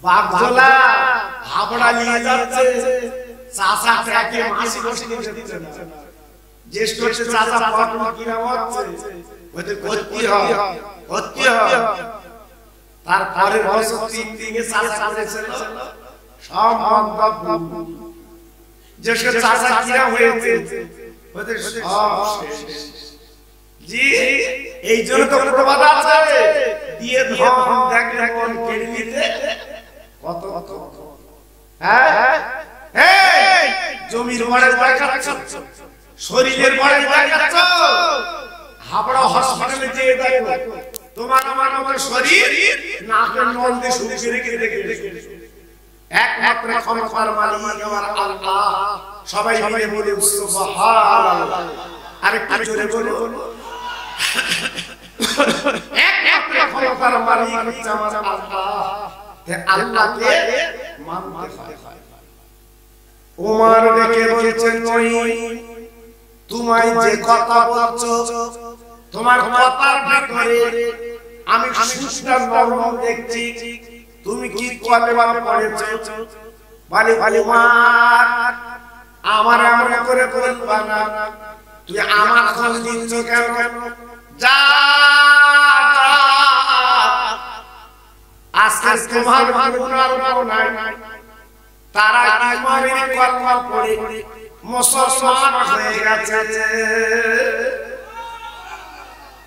বাগজোলা হাবড়া নিয়ে যাচ্ছে, চাচা ট্রাকে মাসি বসে দিচ্ছে না, জ্যেষ্ঠ হচ্ছে চাচা পটল কিনা হচ্ছে, ওদের করতে হয় করতে হয়। তারপরের বছর 3 দিনে চাচা করেছিল সব মন্তব্য, জ্যেষ্ঠ চাচা কিনা হয়েছে ওদের সব শেষ। জি এই জন্য তো প্রবাদ আছে, দিয়ে ধন দেখলে মন কেড়ে নিতে কত কত। হ্যাঁ এই জমির বড়াই দেখাচ্ছ, শরীরের বড়াই দেখাচ্ছ, হাবড়া হসপিটালে যেয়ে দেখো তোমার আমার আমার শরীর নাকের নল দিয়ে শুকিয়ে রেখে রেখে। একমাত্র ক্ষমতার মালিক আমার আল্লাহ। সবাই মিলে বলে সুবহানাল্লাহ। আরেকটু জোরে বলো, একমাত্র ক্ষমতার মালিক হচ্ছে আমার আল্লাহ। আল্লাহকে মানতে হয়। ওমর ডেকে বলছেন, নই তোমায় যে কথা বলছো, তোমার কথার ভিতরে আমি সুষ্ঠু নরম দেখছি, তুমি কি কলেমা পড়েছো? বলে ওমর আমার এমন করে বলবা না, তুই আমার খোঁজ নিচ্ছ কেন? যা আজকে তোমার গুনার নাই, তারা ইমানের কলমা পড়ে মুসলমান হয়ে গেছে।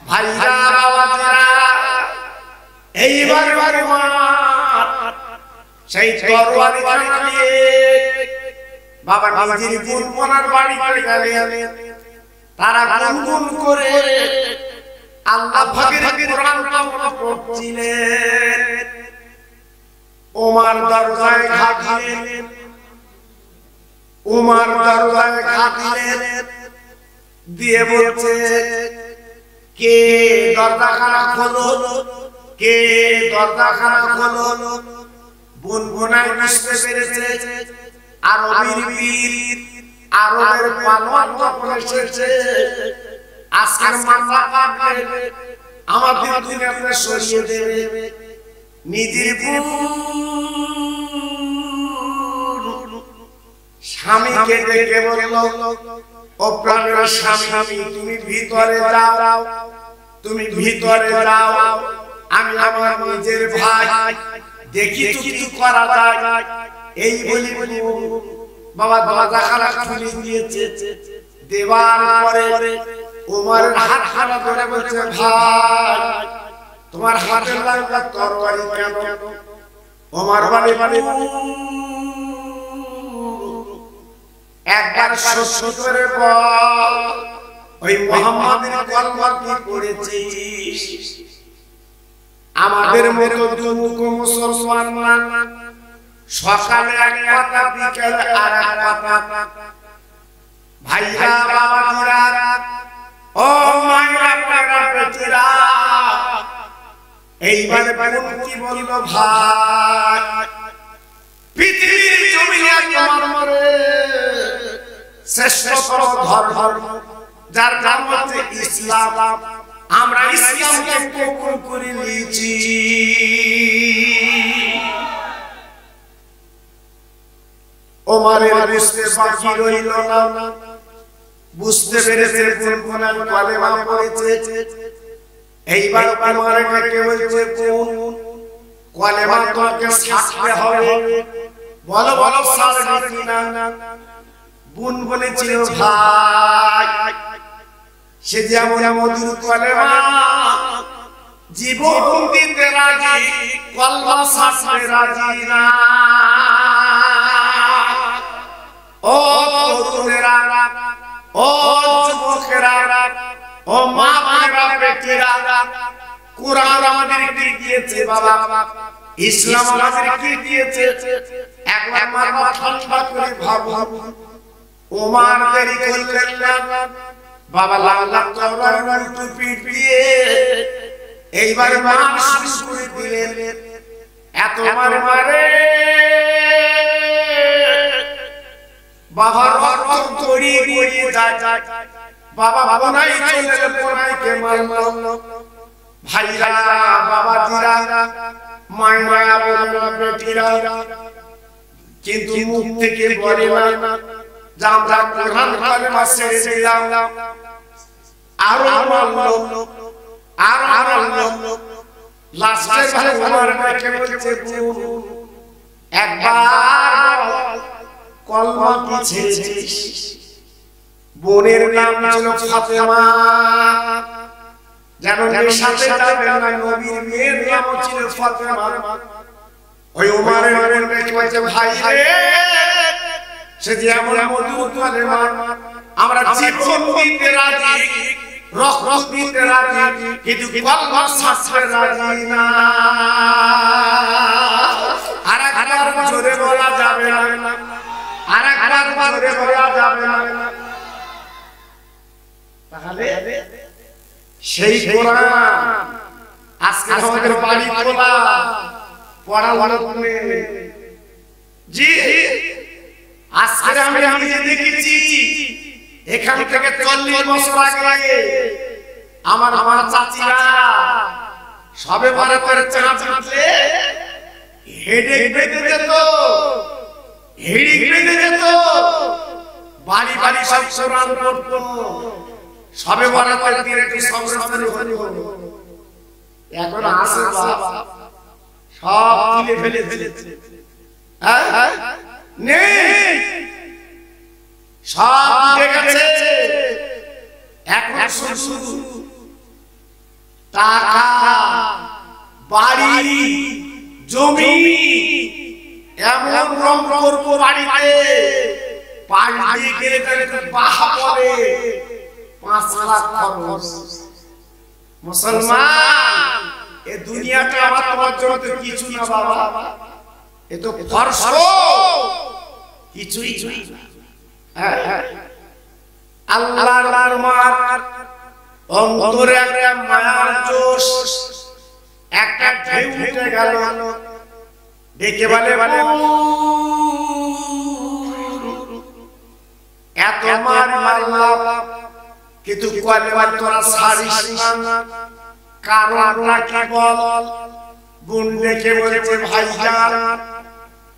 ভাইরা বাবারা, এইবার সেই তরবারি চালিয়ে বাবা নিজের গুনগুনার বাড়ি গেলেন। তারা গুনগুন করে আল্লাহ পাকের কোরআনটা পড়ছিলেন। ওমর দরজায় ঘা দিলেন, ওমর দরজায় ঘা দিলেন, দিয়ে বলছে, কে দরজাখানা খোলো, কে দরজাখানা খোলো। গুনগুনায় বুঝতে পেরেছে আরবের বীর, আরবের পালোয়ান যখন এসেছে, আজকের মামলা পাবে আমাদের দুনিয়াতে সরিয়ে দেবে। নিজের স্বামীকে ডেকে বলল, ও প্রাণের স্বামী, তুমি ভিতরে যাও, তুমি ভিতরে যাও, আমি আমার নিজের ভাই দেখি তো কি করা যায়। এই বলি বাবা দরজাখানা খুলে দিয়েছে। দেওয়ার পরে ওমরের হাত খানা ধরে বলছে, ভাই তোমার হাতে লাগা তরবারি কেন? ওমর বলে, একবার সত্যের পর ওই মুহাম্মাদের কলমা কি পড়েছিস? আমাদের মতো দুমুখ মুসলমান সকালে এক কথা, বিকেলে আর এক কথা। ভাইরা বাবারা, ও মায়েরা বেটিরা, এইবার কি বলবো ভাই, পৃথিবীর জমিনে তোমার শ্রেষ্ঠতর ধর্ম, যার নাম হচ্ছে ইসলাম। আমরা ইসলামকে কবুল করে নিয়েছি। ওমরের বুঝতে বাকি রইল না, বুঝতে পেরেছে গুনগুনার কলেমা পড়েছে। এইবার ওমর ডেকে বলছে, কলেমা তোমাকে ছাড়তে হবে, বলো বলো ছাড়বে কিনা? বোন বলেছিল, ভাই সে যেমন মধুর কলেমা জীবন দিতে রাজি, কলমা ছাড়তে রাজি না। ও তরুণেরা, ও যুবকেরা, ও মা বোনেরা, বেটিরা, কোরআন আমাদেরকে দিয়েছে বাবা, ইসলাম আমাদেরকে দিয়েছে। একবার মাথা ঠান্ডা করে ভাবো, ওমর দেরি করলেন না, বাবা লাল লাল তরবারি টুপি দিয়ে এইবার মার শুরু করে দিলেন। এত মারে বাবার রক্ত গড়িয়ে গড়িয়ে যায়। বাবা বোনাই চলে, বোনাইকে মারলো। ভাইরা বাবাজিরা, মায়া বলে না বেটিরা, কিন্তু মুখ থেকে বলে না যে আমরা কোরআন কালেমা ছেড়ে দিলাম। আরো মানলো, আরো মানলো, লাস্টের ভাই ওমর ডেকে বলছে একবার কলমা কি ছেড়েছিস? বোনের নাম ছিল ফাতেমা, যেন সাথে যাবে না, নবীর মেয়ের নাম ছিল ফাতেমা। ওই ওমরের বোন ডেকে বলছে ভাই রে, সে যে এমন মধুর কালেমা, আমরা জীবন দিতে রাজি, রক্ত দিতে রাজি, কিন্তু কলমা ছাড়তে রাজি না। আরেকবার জোরে বলা যাবে না, আরেকবার জোরে বলা যাবে না। তাহলে সেই কোরআন আজকে আমাদের বাড়ি তোলা পড়া বলে জি। আজকে আমি নিজে দেখেছি, এখান থেকে 40 বছর আগে আমার চাচিরা সবে পরে পরে চাঁদ চাঁদলে হেডে বেঁধে যেত, হেডে বেঁধে যেত, বাড়ি বাড়ি সব কোরআন পড়তো। সবে পরে পরে দিন একটু সংস্থান হলো, এখন আসে বাবা সব তুলে ফেলেছে। হ্যাঁ নেই, সব উঠে গেছে। এখন শুধু টাকা, বাড়ি, জমি, এমন রং করবো বাড়িতে, পাল্টি গেলে বাহা বলে 5 লাখ খরচ। মুসলমান, এ দুনিয়াটা আমার তোমার জন্য তো কিছু না বাবা, এ তো ফরজ, কিছুই না। আল্লাহর মার অন্তরে একটা মায়ার জোশ, একটা ঢেউ উঠে গেল, ডেকে বলে এত মার মারলাম, কিন্তু কলেমা তোরা ছাড়িস না, কারণটা কি বল? বোন ডেকে বলেছে ভাইজান,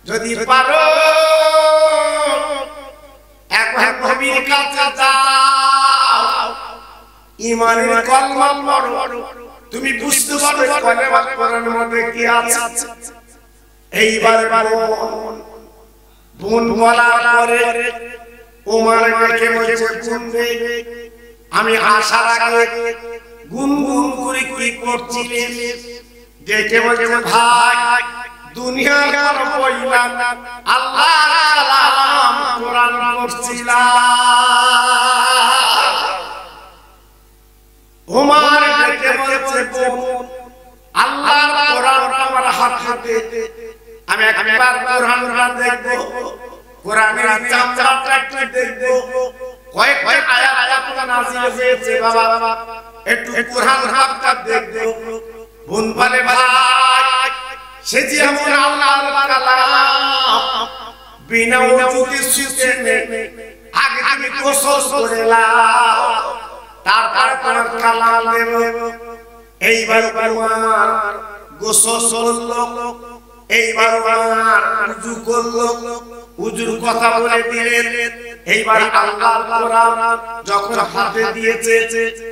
যদি পারো একবার নবীর কাছে যাও, ঈমানের কলমা পড়ো, তুমি বুঝতে পারবে কলেমা কোরআনের মধ্যে কি আছে। এইবার বোন বলার পরে ওমর ডেকে বলেছে বোন রে, আমি আসার আগে গুনগুন করে কি করছিলেন? ডেকে বলেছে ভাই, দুনিয়া আর বই না, আল্লাহর কালাম কোরআন পড়ছিলাম। ওমর ডেকে বলেছে বোন, আল্লাহর কোরআন আমার হাতে, আমি একবার কোরআনটা দেখব, কোরআনের চামড়াটা একটু দেখব, কয়েকটা আয়াত নাযিল হয়েছে বাবা, একটু কোরআন হাতটা দেখব। বোন বলে ভাই, সে যে আমার আল্লাহর কালাম, বিনা ওযুতে শুতে আগে তুমি গোসল করে নাও, তারপর তোমার কালাম দেব। এইবার তোমার গোসল করলো, এইবার তোমার উযু করলো, উযুর কথা বলে দিলেন। এইবার আল্লাহর কোরআন যখন হাতে দিয়েছে,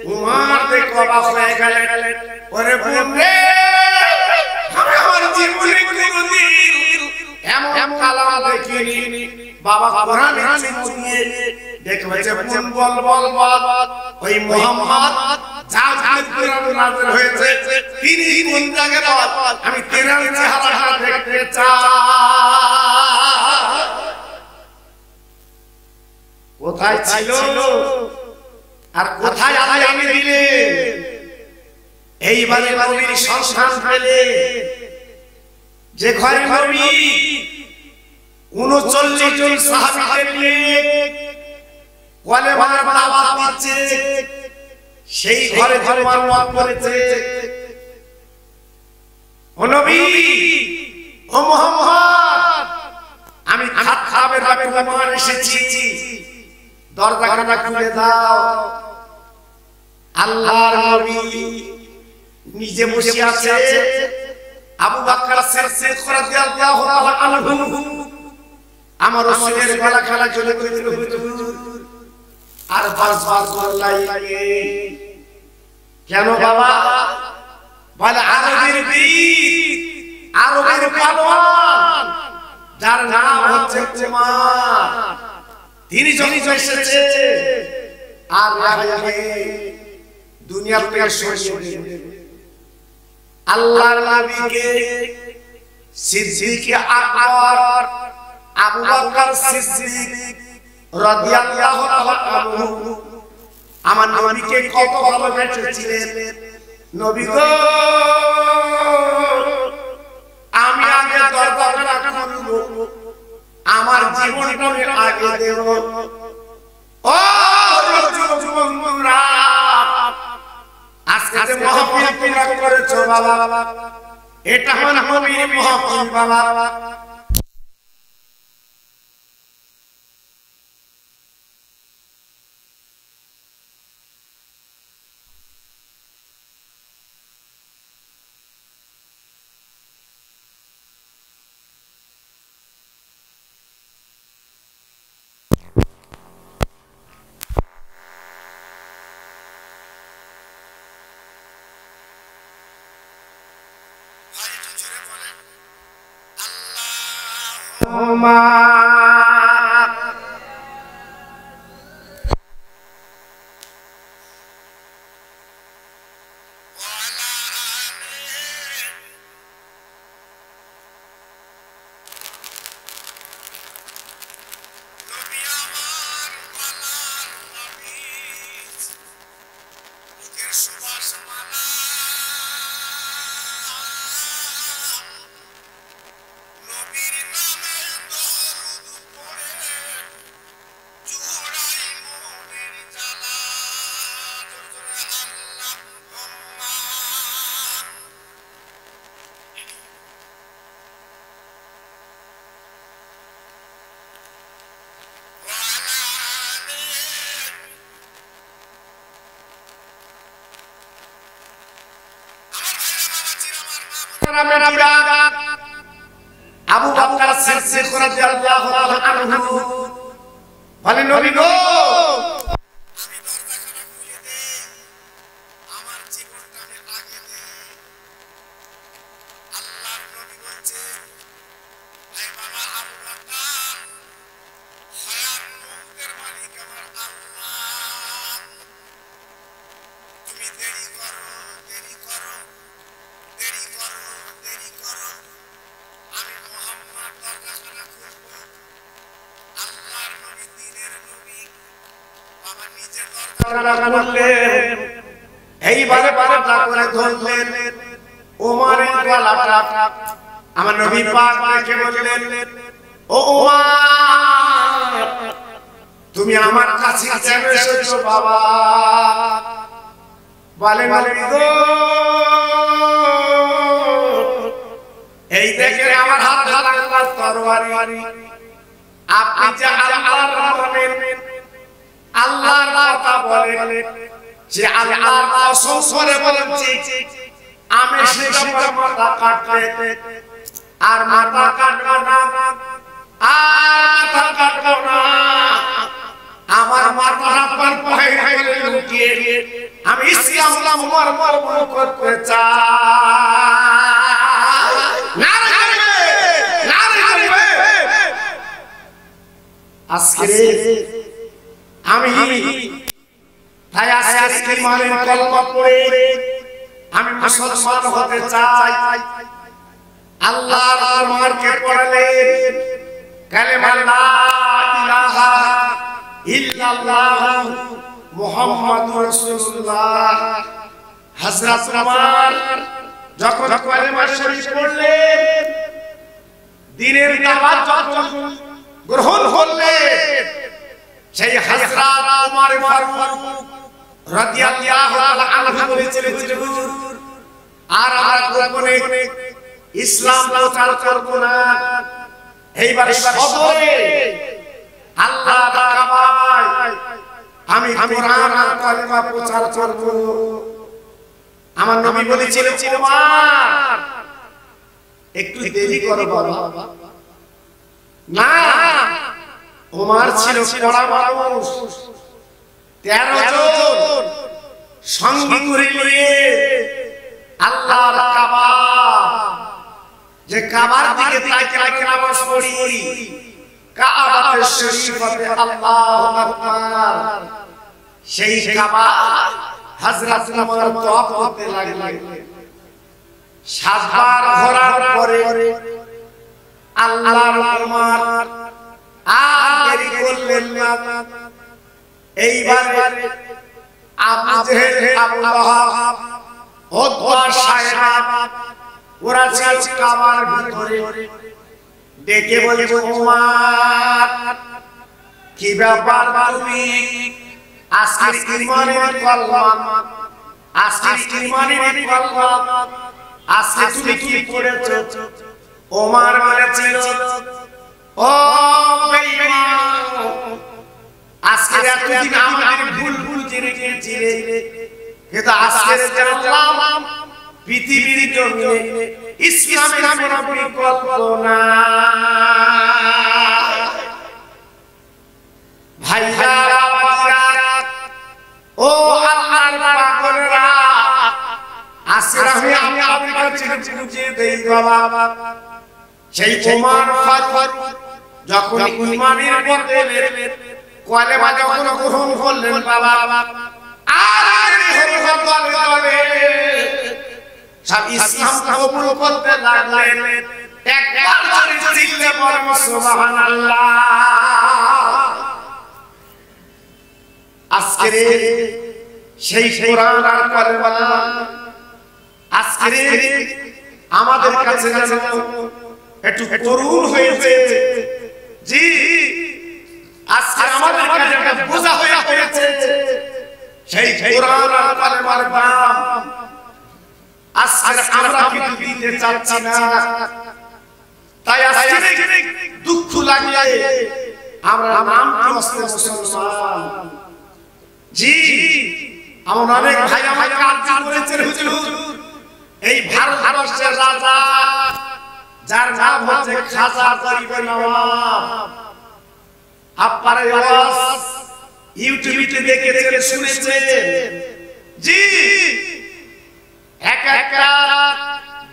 ওমর দেখে অবাক হয়ে গেলেন। ওরে বোন রে, আমি আমার জীবনে কোনোদিন এমন কালাম দেখিনি। বাবা কোরআনের চিঠি দিয়ে দেখে বলছে বোন বল, ওই মুহাম্মদ যার কোরআন নাযিল হয়েছে তিনি কোন জায়গায় বল, আমি তেনার চেহারাটা দেখতে চাই। কোথায় ছিল আর কোথায় আল্লাহ এনে দিলেন? এইবারে নবীর সংস্থান পেলে, যে ঘরে নবী 39 জন সাহাবীদের নিয়ে কলেমার দাওয়াত দিচ্ছে, সেই ঘরে জন্মগ্রহণ করেছে। ও নবী, ও মুহাম্মদ, আমি খাবে তোমার এসেছি, দরজাখানা খুলে দাও। আল্লাহর নবী নিজে বসে আছে, আবু বকর সিদ্দিক রাদিয়াল্লাহু তাআলা আনহু আমার রাসূলের গলা খালা চলে কইছিল হুজুর আর বাস বললাই কেন বাবা বলে আরবের বীর আরবের পালোয়ান যার নাম হচ্ছে উমার তিনি যখন এসেছে আর আগে দুনিয়ার থেকে সরিয়ে আল্লাহর নবীকে সিদ্দিক আকবর আবু বকর সিদ্দিক রাদিয়াল্লাহু তাআলা আনহু আমার নবীকে কত ভালোবেসেছিলেন নবী গো আমি আগে দরবারটা করব আমার জীবনটাকে আগে দেব ও যুবকরা আজকে যে মাহফিল তোমরা করেছো বাবা এটা আমার নবীর মাহফিল বাবা আবু বকর সিদ্দিক রাদিয়াল্লাহু তাআলা আনহু বলে নবী গো আমি দরজাখানা খুলে দেই আমার জীবনটাকে আগে দে আল্লাহর নবী বলছে হে বাবা আবু বকর হায়াত মুক্তের মালিক আমার আল্লাহ তুমি দেরি করো আমি মুহাম্মদ দরজাখানা খুলব আল্লাহর নবী দ্বীনের নবী বাবা নিজে দরজাখানা খুললেন এইবারে পাটা করে ধরলেন ওমরের গলাটা আমার নবী পাক দেখে বললেন ও ওমর তুমি আমার কাছে কেন এসেছো বাবা বলে নবী গো এই দেখে আমার হাত আল্লাহর তরবারি আপনি যে আল্লাহর নামে আল্লাহর কথা বলেন যে আল্লাহর কসম করে বলছি আমি সেটা মাথা কাটতে আর মাথা কাটবো না আর মাথা কাটবো না আমার মাথাটা পার পায়ে লুকিয়ে আমি ইসলাম মর্ম করতে চাই আজকে আমি তাই আজকে মানে কলমা পড়ে আমি মুসলমান হতে চাই আল্লাহর ফরমানকে পড়লেন কালেমা লা ইলাহা ইল্লাল্লাহ মুহাম্মাদুর রাসূলুল্লাহ হযরত ওমর যখন কালেমা শরীফ পড়লেন দ্বীনের দাওয়াত যখন গ্রহণ করলেন সেই হযরত ওমর ফারুক রাদিয়াল্লাহু তাআলা আনহু বলেছিলেন হুজুর আর আমরা গোপনে ইসলাম প্রচার করব না এইবার সদরে আল্লাহ কাবায় আমি কোরআন আর কালেমা প্রচার করব আমার নবী বলেছিলেন ওমর একটু দেরি করো বাবা। না, ওমর ছিল কড়া মানুষ, 13 জন সঙ্গী করে নিয়ে আল্লাহর কাবা, যে কাবার দিকে তাকিয়ে নামাজ পড়ি, কাবাতে শরীফতে আল্লাহু আকবার, সেই কাবা হযরত ওমর তওয়াফ করতে লাগলেন। 7 বার ঘোরার পরে আল্লাহর ওমর আর দেরি করলেন না। এইবার আবু জেহেল, আবু লাহাব, উতবা, সায়বা ওরা ছিল কাবার ভিতরে। ডেকে বলে, ওমর কি ব্যাপার, তুমি আজকে ঈমানের কলমা, আজকে ঈমানের কলমা আজকে তুমি কি পড়েছো? ওমর বলেছিল, ও বেঈমান, আজকে এতদিন আমাদের ভুল জেনে গিয়েছিলে, কিন্তু আজকে জানলাম পৃথিবীর জমিনে ইসলামের কোনো বিকল্প নাই। ভাইরা, ও আল্লাহর পাগলরা, আজকে আমি আপনাদের কাছে বুঝিয়ে দেই বাবা, সেই ওমর ফারুক যখন ঈমানের বদলে কলেমা যখন গ্রহণ করলেন বাবা, আর দলে সব ইসলাম কবুল করতে লাগলেন। একবার জোরে চিল্লে বলুন সুবহানাল্লাহ। আজকে সেই কোরআন আর কলেমা আজকে আমাদের কাছে একটু তরুণ হয়েছে। জি, আজকে আমাদের কাছে একটা বোঝা হয়েছে সেই কোরআন আর কালেমার দাম আজকে আমরা কিন্তু দিতে চাচ্ছি না। তাই আজকে দুঃখ লাগলে আমরা নাম কি মুসলমান। জি, আমার অনেক ভাই আমাকে আর্জি করেছেন, হুজুর এই ভারতবর্ষের রাজা যার নাম হচ্ছে খাজা গরিবের নবাব, আপনারা ওয়াজ ইউটিউবে দেখেছেন, শুনেছেন। জি, একটা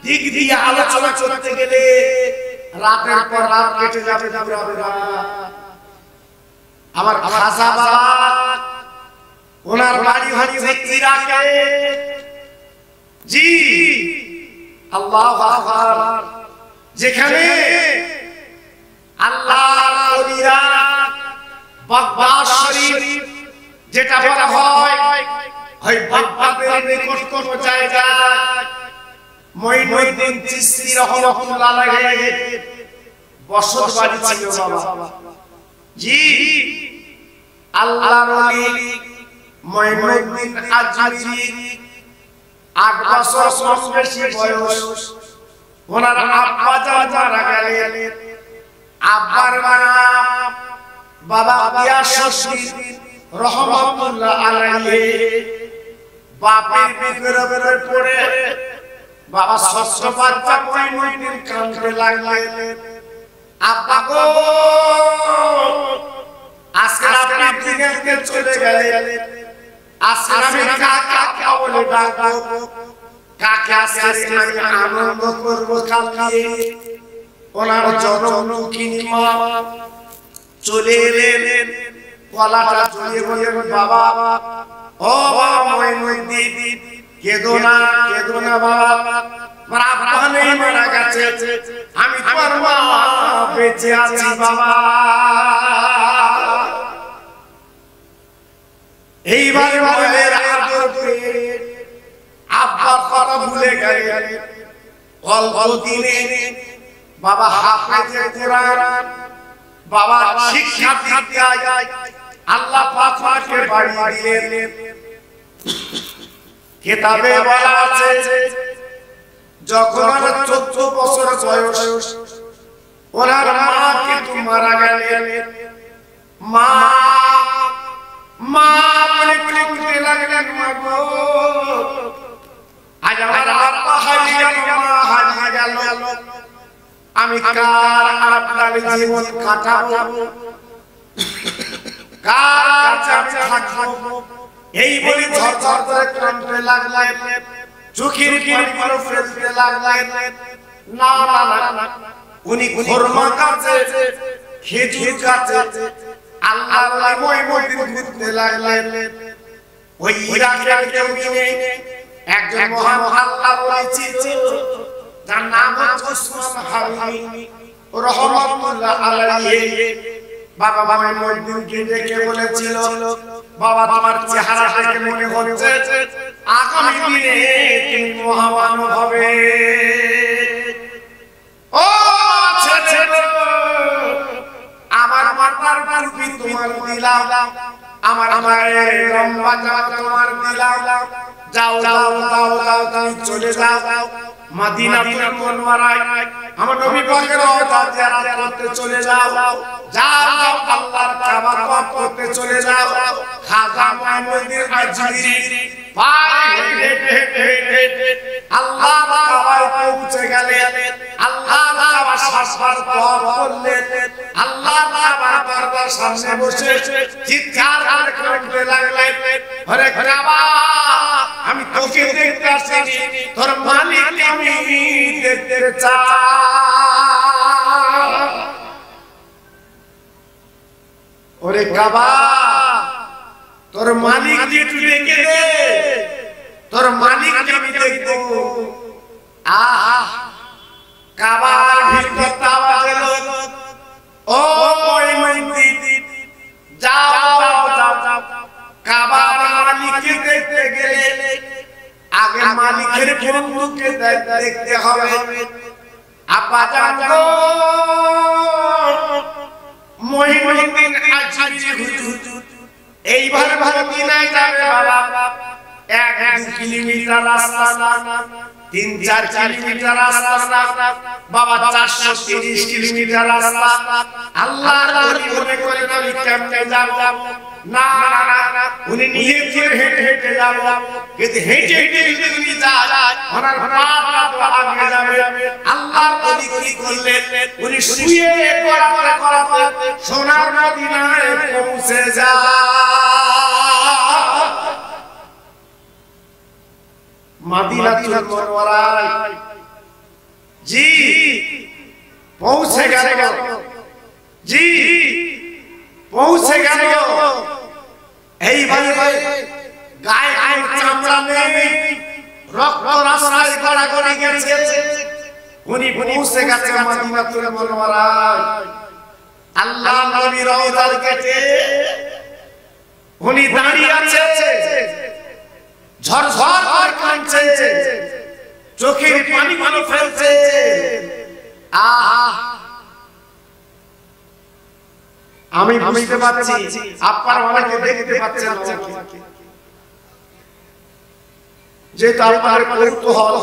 দিক দিয়ে আলোচনা করতে গেলে রাতের পর রাত কেটে যাবে। আমার খাজা বাবা, ওনার বাড়ি হচ্ছে ইরাকে। জি, আল্লাহু আকবার, যেখানে আল্লাহর ওলিরা বাগদাদ শরীফ যেটা বলা হয়, ওই বাগদাদের নিকটতম জায়গা মুঈনুদ্দিন চিশতি রাহমাতুল্লাহ আলাইহি বসত বাড়ি ছিল বাবা। জি, আল্লাহর ওলি মুঈনুদ্দিন আজমিরি 8 বছর কম বেশি বয়স, ওনার আব্বা জান মারা গেলেন। আব্বার নাম বাবা গিয়াসউদ্দিন রাহমাতুল্লাহ আলাইহি। বাপের বিরহে পড়ে বাবা ষষ্ঠ বাচ্চা মুঈনুদ্দিন কাঁদতে লাগলেন, আব্বা গো, আজকে আপনি দুনিয়াতে চলে গেলেন, আজকে আমি কাকে বলে ডাকবো, কাকে আজকে আমি আনন্দ করবো কালকে? ওনার জনমুখিনী মা চলে এলেন, গলাটা জড়িয়ে বললেন, বাবা, ও বাবা মুঈনুদ্দিন, কেঁদো না বাবা, আমার আব্বা নেই, মারা গেছে, আমি তোমার মা বেঁচে আছি বাবা। এইবার বলে আদর করে আব্বা কথা ভুলে গেলেন। অল্প দিনে বাবা হাফেজে কোরআন, বাবা শিক্ষা দিতে আল্লাহ পাক তাকে বাড়ি দিলেন। কিতাবে বলা আছে, যখন 14 বছর বয়স ওনার মা কিন্তু মারা গেলেন। মা বলে কাঁদতে লাগলেন, মা গো, আজ আমার আব্বা হারিয়ে গেল, মা হারিয়ে গেল, আমি কার আপনার জীবন কাটাবো, কার কাছে থাকবো, এই বলি ঝরঝর করে কাঁদতে লাগলেন, চোখের পানি ফেলতে লাগলেন। না না না, উনি খোরমা গাছে, খেজুর গাছে আল্লাহর মহিমা ঘুরতে লাগলেন। ওই ইরাকের জমিনে একজন মহান আল্লাহর ছিল, যার নাম ওসমান হারুনি রাহমাতুল্লাহ আলাইহি। বাবা মঈনুদ্দিনকে ডেকে বলেছিল, বাবা তোমার চেহারা দেখে মনে হচ্ছে আগামী দিনে তুমি মহান হবে। ও ছেলে, আমার মাথার টুপি তোমার দিলাম, আমার মায়ের লম্বা জামা তোমার দিলাম, যাও যাও যাও যাও তুমি চলে যাও মদিনাতুল মুনাওয়ারায়, আমার নবী পাকের রওজা জিয়ারত করতে চলে যাও, যাও যাও আল্লাহর কাবা তওয়াফ করতে চলে যাও। খাজা মুঈনুদ্দিন আজমিরি পায়ে হেঁটে হেঁটে আল্লাহর কাবায় পৌঁছে গেলেন। আল্লাহর কাবা সাতবার তওয়াফ করলেন। আল্লাহর কাবার দরবার সামনে বসে চিৎকার করে কাঁদতে লাগলেন, আরে কাবা, আমি তোকে দেখতে আসিনি, তোর মালিক আমি দেখতে চাই। ওরে কাবা, তোর মালিক যে তুই দেখে দে, তোর মালিক আমি দেখবো। কাবার ভিতর আওয়াজ এলো, ও মঈনুদ্দিন, যাও যাও যাও যাও, কাবার মালিককে দেখতে গেলে আগে মালিকের বন্ধুকে দেখতে হবে। আপা জান গো, মঈনুদ্দিন আজমিরি হুজুর এইবার মদিনায় যাবে বাবা, 1 কিলোমিটার রাস্তা না, 3-4 কিলোমিটার রাস্তা না বাবা, 430 কিলোমিটার রাস্তা। আল্লাহর নবী মনে করেন আমি কেমনে যাব? না না না, উনি নিজে হেঁটে হেঁটে যাব, কিন্তু হেঁটে হেঁটে যদি উনি যায় ওনার পাটা তো আগে যাবে। আল্লাহর নবী কি করলেন, উনি শুয়ে করাতে করাতে সোনার মদিনায় পৌঁছে যায়। মদিনাতুল মুনাওয়ারায় জি পৌঁছে গেল, জি পৌঁছে গেল। এইবার গায়ে গায়ে চামড়া নেই, রক্ত রাস্তায় গড়াগড়ি গেছে। উনি পৌঁছে গেছে মদিনাতুল মুনাওয়ারায়। আল্লাহর নবী রওজার কাছে উনি দাঁড়িয়ে আছে, ঝরঝর করে কাঁদছে, চোখের পানি ফেলছে। আমি বুঝতে পারছি আপনারা অনেকে দেখতে পাচ্ছেন আমাকে, যে আপনাদের কৌতূহল,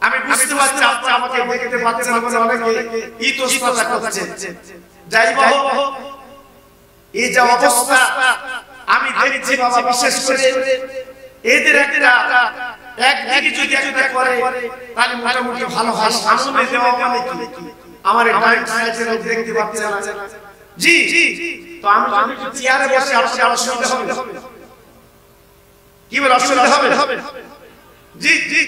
আমি বুঝতে পারছি আপনারা আমাকে দেখতে পাচ্ছেন বলে অনেকে ইতস্ততা করছেন। যাই হোক, এই যে অবস্থা আমি দেখছি বাবা, বিশেষ করে এদের একটা একদিকে যদি একটা করে তাহলে মোটামুটি ভালো হয়। সামনে দেওয়া মানে কি, আমার ডাইট সাইজের দেখতে পাচ্ছেন না জি জি, তো আমি চেয়ারে বসে আপনার অসুবিধা হবে, কি বলে অসুবিধা হবে? জি জি,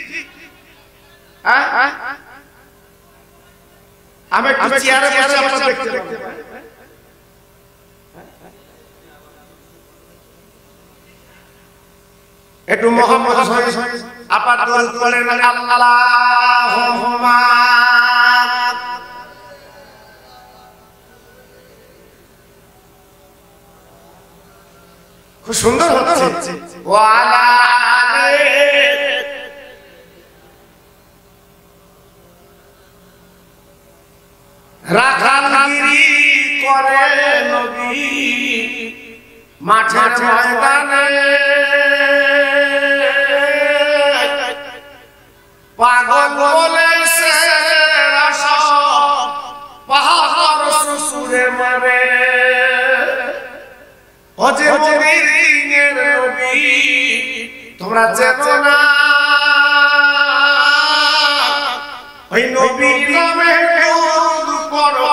আমি একটু চেয়ারে বসে আপনারা দেখতে পাবেন। একটু মোহাম্মদ আপার দরুদ পড়েন, আল্লাহুম্মা খুব সুন্দর হচ্ছে। ওয়া আলা রাখালগিরি করে নবী মাঠের ময়দানে, পাগল বলেছে পাহাড় সুরে মারে, ও যে মদিনার নবী তোমরা চেনো না, ওই নবীর নামে দরুদ পড়ো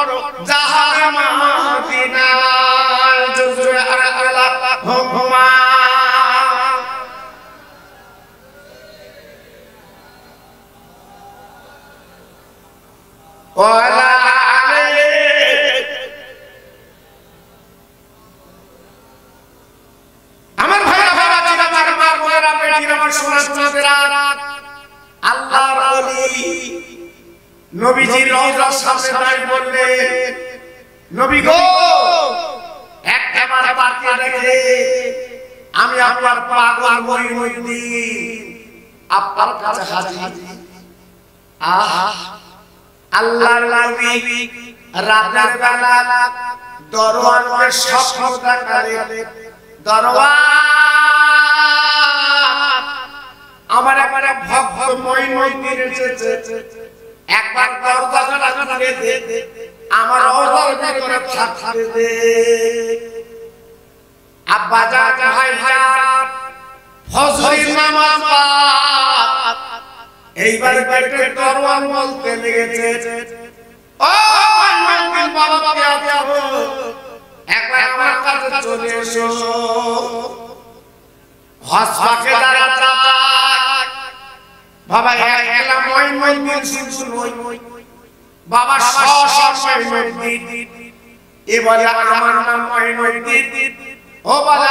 জাহান মদিনায় জোরে আল্লাহুম্মা ওয়ালা আমার ভাইরা বাবা জিরা আমার মা বোনেরা বেটিরা আমার সোনা সোনাদেরা আল্লাহর ওলি নবীজির রওজার সামনে দাঁড়িয়ে বললেন নবী গো একবার তাকিয়ে দেখে আমি আপনার পাগল মঈনুদ্দিন আপনার কাছে হাজির আহ আল্লাহর নবী রাতের বেলা দরওয়াজে স্বপ্ন দেখালে দরওয়াজ আমার ভক্ত মঈনুদ্দিন এসেছে একবার দরজাটা খুলে দে আমার রওজার ভিতরে থাকতে দে আব্বা জান ভাই জান ফজরের নামাজ বাদ এইবার পেটে দরওয়াজ বলতে লেগেছে ও মঈনুদ্দিন বাবা আছো একবার আমার কাছে চলে এসো হাসপাকে দাঁড়াটা বাবা একলা মঈনুদ্দিন শুধু নয় বাবা সব মঈনুদ্দিন এ বলে আমার নাম মঈনুদ্দিন ও বলে